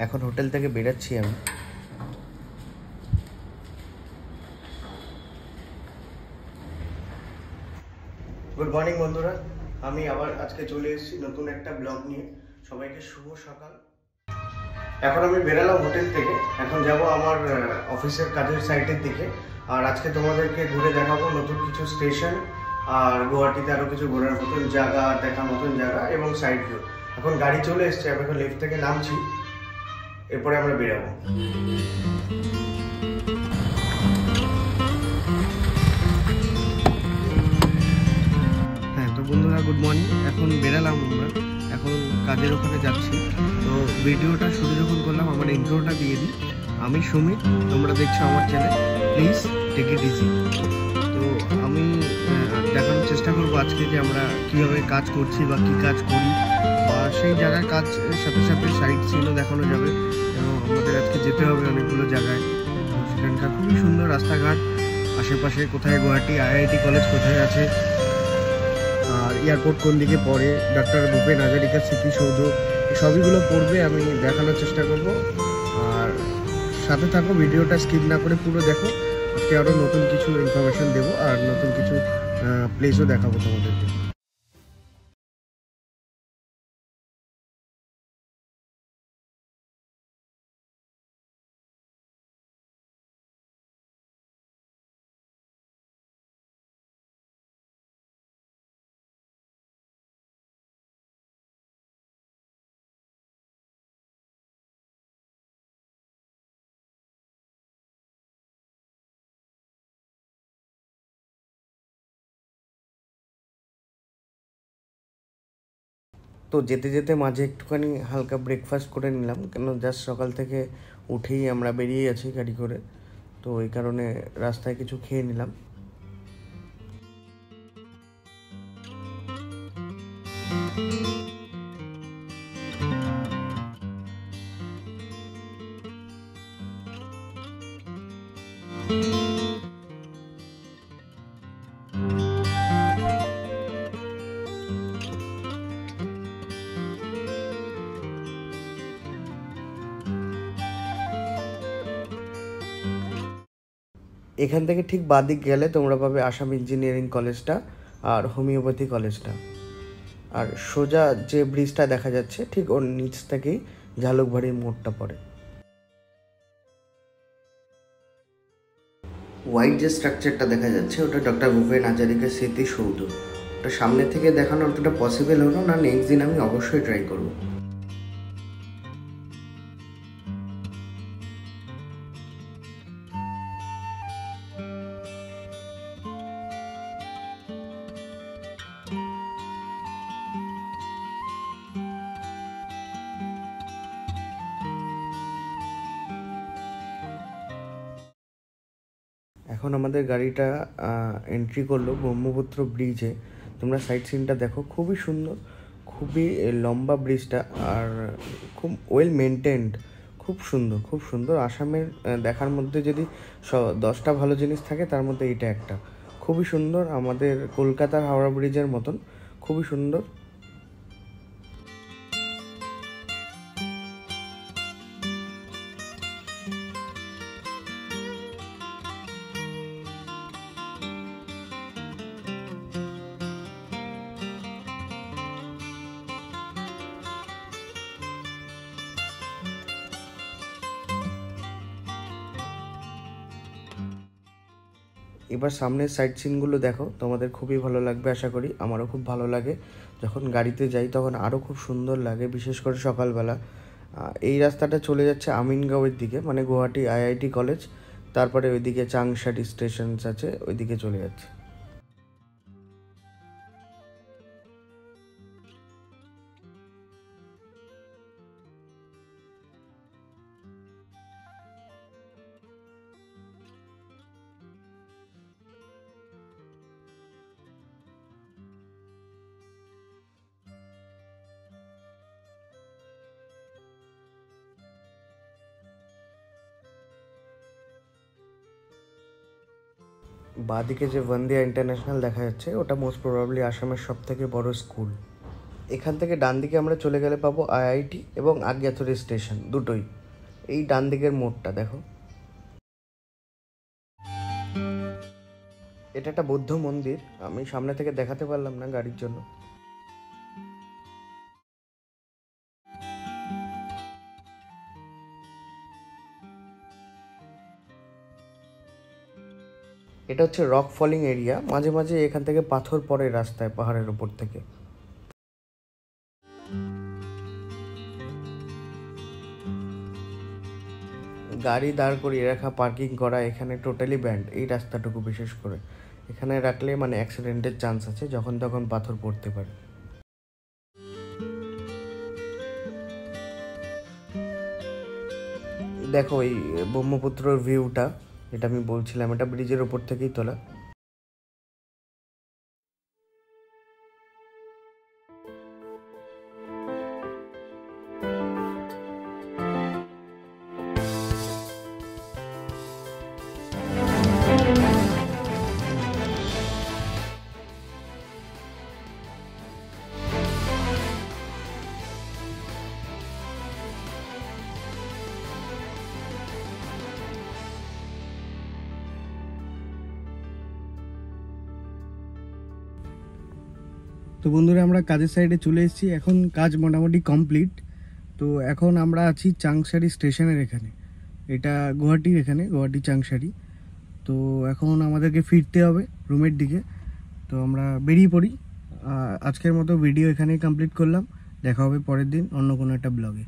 এখন হোটেল থেকে বেরাচ্ছি আমি। গুড মর্নিং বন্ধুরা, আমি আবার আজকে চলে এসেছি নতুন একটা ব্লগ নিয়ে। সবাইকে শুভ সকাল। এখন আমি বেরালাম হোটেল থেকে, এখন যাব আমার অফিসের কাজের সাইটের দিকে। আর আজকে তোমাদেরকে ঘুরে দেখাবো নতুন কিছু স্টেশন, আর গুয়াহাটিতে আরও কিছু ঘোরার মতন জায়গা, দেখার মতন জায়গা এবং সাইড ভিউ। এখন গাড়ি চলে এসছে, আমি এখন লিফট থেকে নামছি, এরপরে আমরা বেরাবো। হ্যাঁ তো বন্ধুরা, গুড মর্নিং। এখন বেরালাম আমরা, এখন কাজের ওখানে যাচ্ছি। তো ভিডিওটা শুরু যখন করলাম, আমার ইন্ট্রোটা দিয়ে দিই। আমি সুমিত, তোমরা দেখছো আমার channel, please take it easy. তো আমি দেখানোর চেষ্টা করবো আজকে যে আমরা কীভাবে কাজ করছি বা কী কাজ করি, বা সেই জায়গায় কাজ সাথে সাথে সাইট সিনও দেখানো যাবে। আমাদের আজকে যেতে হবে অনেকগুলো জায়গায়, সেখানকার খুবই সুন্দর রাস্তাঘাট, আশেপাশে কোথায় গুয়াহাটি আইআইটি কলেজ কোথায় আছে, আর এয়ারপোর্ট কোন দিকে পড়ে, ডক্টর ভূপেন হাজারিকা স্মৃতিসৌধ, সবইগুলো পড়বে, আমি দেখানোর চেষ্টা করব। আর সাথে থাকো, ভিডিওটা স্কিপ না করে পুরো দেখো। আজকে আরও নতুন কিছু ইনফরমেশন দেবো, আর নতুন কিছু প্লেসও দেখাবো তোমাদেরকে। তো যেতে যেতে মাঝে একটুখানি হালকা ব্রেকফাস্ট করে নিলাম, কেন জাস্ট সকাল থেকে উঠেই আমরা বেরিয়ে আছি গাড়ি করে, তো এই কারণে রাস্তায় কিছু খেয়ে নিলাম। এখান থেকে ঠিক বাদিক গেলে তোমরা পাবে আসাম ইঞ্জিনিয়ারিং কলেজটা আর হোমিওপ্যাথি কলেজটা, আর সোজা যে ব্রিজটা দেখা যাচ্ছে ঠিক ওর নিচ থেকেই ঝালুকবাড়ির মোড়টা পড়ে। হোয়াইট যে স্ট্রাকচারটা দেখা যাচ্ছে ওটা ডক্টর ভূপেন হাজারিকা স্মৃতিসৌধ। ওটা সামনে থেকে দেখানো অতটা পসিবল হলো না, নেক্সট দিন আমি অবশ্যই ট্রাই করবো। এখন আমাদের গাড়িটা এন্ট্রি করলো ব্রহ্মপুত্র ব্রিজে। তোমরা সাইড সিনটা দেখো, খুবই সুন্দর, খুবই লম্বা ব্রিজটা, আর খুব ওয়েল মেনটেন্ড, খুব সুন্দর খুব সুন্দর। আসামের দেখার মধ্যে যদি 10টা ভালো জিনিস থাকে তার মধ্যে এটা একটা। খুবই সুন্দর, আমাদের কলকাতার হাওড়া ব্রিজের মতন খুবই সুন্দর। এবার সামনের সাইড সিনগুলো দেখো, তোমাদের খুবই ভালো লাগবে আশা করি। আমারও খুব ভালো লাগে, যখন গাড়িতে যাই তখন আরও খুব সুন্দর লাগে, বিশেষ করে সকালবেলা। এই রাস্তাটা চলে যাচ্ছে আমিনগাঁওয়ের দিকে, মানে গুয়াহাটি আইআইটি কলেজ, তারপরে ওইদিকে চাংশাটি স্টেশনস আছে, ওইদিকে চলে যাচ্ছে। বাঁদিকে যে বন্দিয়া ইন্টারন্যাশনাল দেখা যাচ্ছে, ওটা মোস্ট প্রবাবলি আসামের সব থেকে বড় স্কুল। এখান থেকে ডান দিকে আমরা চলে গেলে পাবো আইআইটি এবং আজ্ঞাথুরি স্টেশন, দুটোই। এই ডান দিকের মোড়টা দেখো, এটা একটা বৌদ্ধ মন্দির, আমি সামনে থেকে দেখাতে পারলাম না গাড়ির জন্য। এটা হচ্ছে রক ফলিং এরিয়া, মাঝে মাঝে এখান থেকে পাথর পড়ে রাস্তায় পাহাড়ের উপর থেকে। গাড়ি দাঁড় করিয়ে রাখা, পার্কিং করা এখানে টোটালি ব্যান্ড, এই রাস্তাটুকু বিশেষ করে। এখানে রাখলে মানে অ্যাক্সিডেন্টের চান্স আছে, যখন তখন পাথর পড়তে পারে। দেখো এই ব্রহ্মপুত্রর ভিউটা, এটা আমি বলছিলাম, এটা ব্রিজের ওপর থেকেই তোলা। তো বন্ধুরা, আমরা কাজের সাইডে চলে এসেছি, এখন কাজ মোটামুটি কমপ্লিট। তো এখন আমরা আছি চাংসারি স্টেশনের এখানে, এটা গুয়াহাটির এখানে, গুয়াহাটি চাংসারি। তো এখন আমাদেরকে ফিরতে হবে রুমের দিকে, তো আমরা বেরিয়ে পড়ি। আজকের মতো ভিডিও এখানেই কমপ্লিট করলাম, দেখা হবে পরের দিন অন্য কোনো একটা ব্লগে।